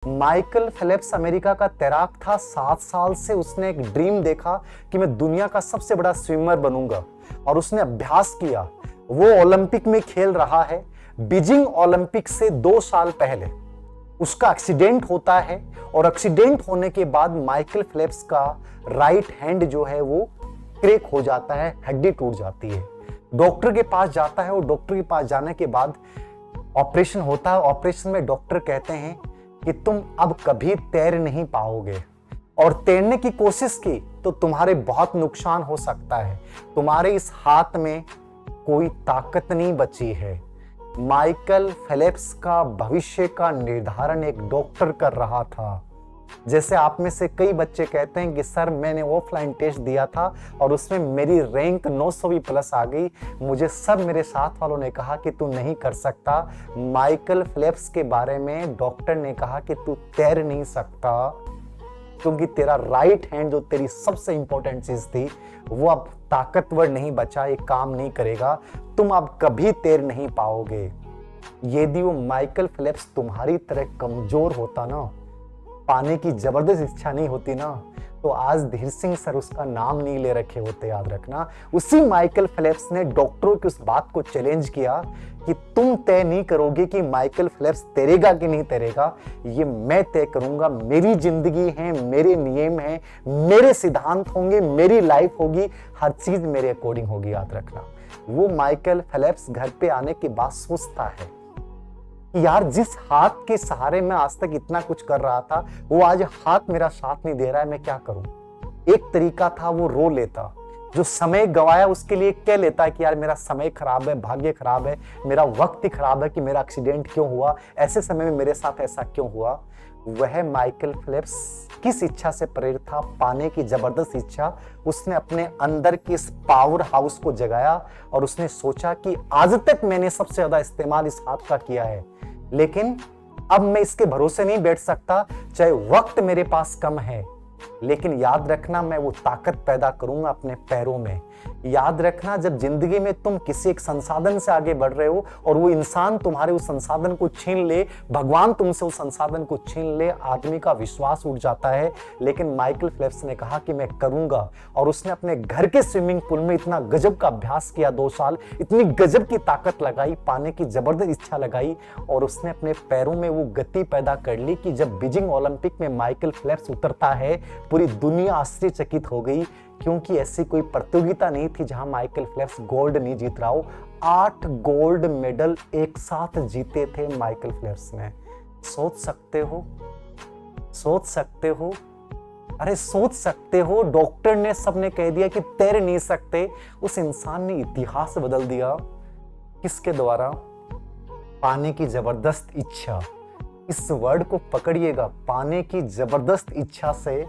Michael Phelps America का तैराक था। 7 साल से उसने एक ड्रीम देखा कि मैं दुनिया का सबसे बड़ा स्विमर बनूंगा और उसने अभ्यास किया। वो ओलंपिक में खेल रहा है। बीजिंग ओलंपिक से 2 साल पहले उसका एक्सीडेंट होता है और एक्सीडेंट होने के बाद माइकल फेल्प्स का राइट हैंड जो है वो क्रैक हो जाता है, हड्डी टूट जाती है। डॉक्टर के पास जाता है और डॉक्टर के पास जाने के बाद ऑपरेशन होता है। ऑपरेशन में डॉक्टर कहते हैं कि तुम अब कभी तैर नहीं पाओगे और तैरने की कोशिश की तो तुम्हारे बहुत नुकसान हो सकता है। तुम्हारे इस हाथ में कोई ताकत नहीं बची है। माइकल फेल्प्स का भविष्य का निर्धारण एक डॉक्टर कर रहा था। जैसे आप में से कई बच्चे कहते हैं कि सर मैंने ऑफलाइन टेस्ट दिया था और उसमें मेरी रैंक 900 प्लस आ गई, मुझे सब मेरे साथ वालों ने कहा कि तू नहीं कर सकता। माइकल फेल्प्स के बारे में डॉक्टर ने कहा कि तू तैर नहीं सकता क्योंकि तेरा राइट हैंड जो तेरी सबसे इंपॉर्टेंट चीज थी वो अब ताकतवर नहीं बचा, ये काम नहीं करेगा, तुम अब कभी तैर नहीं पाओगे। यदि वो माइकल फेल्प्स तुम्हारी तरह कमजोर होता ना, पाने की जबरदस्त इच्छा नहीं होती ना, तो आज धीर सिंह सर उसका नाम नहीं ले रखे होते, याद रखना। उसी माइकल फेल्प्स ने डॉक्टरों की उस बात को चैलेंज किया कि तुम तय नहीं करोगे कि माइकल फेल्प्स तैरेगा कि नहीं तैरेगा, ये मैं तय करूंगा। मेरी जिंदगी है, मेरे नियम हैं, मेरे सिद्धांत होंगे, मेरी लाइफ होगी, हर चीज मेरे अकॉर्डिंग होगी, याद रखना। वो माइकल फेल्प्स घर पे आने के बाद सोचता है यार जिस हाथ के सहारे मैं आज तक इतना कुछ कर रहा था वो आज हाथ मेरा साथ नहीं दे रहा है, मैं क्या करूं। एक तरीका था वो रो लेता। जो समय गवाया उसके लिए कह लेता है कि यार मेरा समय खराब है, भाग्य खराब है, मेरा वक्त ही खराब है कि मेरा एक्सीडेंट क्यों हुआ, ऐसे समय में मेरे साथ ऐसा क्यों हुआ। वह माइकल फेल्प्स किस इच्छा से प्रेरित था, पाने की जबरदस्त इच्छा। उसने अपने अंदर के इस पावर हाउस को जगाया और उसने सोचा कि आज तक मैंने सबसे ज्यादा इस्तेमाल इस हाथ का किया है, लेकिन अब मैं इसके भरोसे नहीं बैठ सकता। चाहे वक्त मेरे पास कम है, लेकिन याद रखना मैं वो ताकत पैदा करूंगा अपने पैरों में। याद रखना जब जिंदगी में तुम किसी एक संसाधन से आगे बढ़ रहे हो और वो इंसान तुम्हारे उस संसाधन को छीन ले, भगवान तुमसे उस संसाधन को छीन ले, आदमी का विश्वास उठ जाता है। लेकिन माइकल फेल्प्स ने कहा कि मैं करूंगा और उसने अपने घर के स्विमिंग पूल में इतना गजब का अभ्यास किया, 2 साल इतनी गजब की ताकत लगाई, पाने की जबरदस्त इच्छा लगाई और उसने अपने पैरों में वो गति पैदा कर ली कि जब बीजिंग ओलंपिक में माइकल फेल्प्स उतरता है पूरी दुनिया आश्चर्यचकित हो गई, क्योंकि ऐसी कोई प्रतियोगिता नहीं थी जहां माइकल फेल्प्स गोल्ड नहीं जीत रहा हो। 8 गोल्ड मेडल एक साथ जीते थे माइकल फेल्प्स ने। सोच सकते हो, सोच सकते हो, अरे सोच सकते हो। डॉक्टर ने सबने कह दिया कि तैर नहीं सकते, उस इंसान ने इतिहास बदल दिया। किसके द्वारा? पाने की जबरदस्त इच्छा। इस वर्ड को पकड़िएगा, पाने की जबरदस्त इच्छा से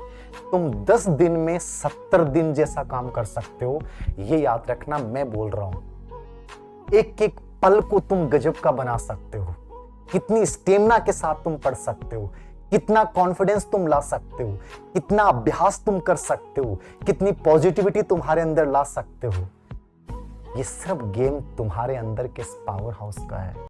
तुम 10 दिन में 70 दिन जैसा काम कर सकते हो। ये याद रखना, मैं बोल रहा हूं। एक एक पल को तुम गजब का बना सकते हो। कितनी स्टेमिना के साथ तुम पढ़ सकते हो, कितना कॉन्फिडेंस तुम ला सकते हो, कितना अभ्यास तुम कर सकते हो, कितनी पॉजिटिविटी तुम्हारे अंदर ला सकते हो। ये सब गेम तुम्हारे अंदर के पावर हाउस का है।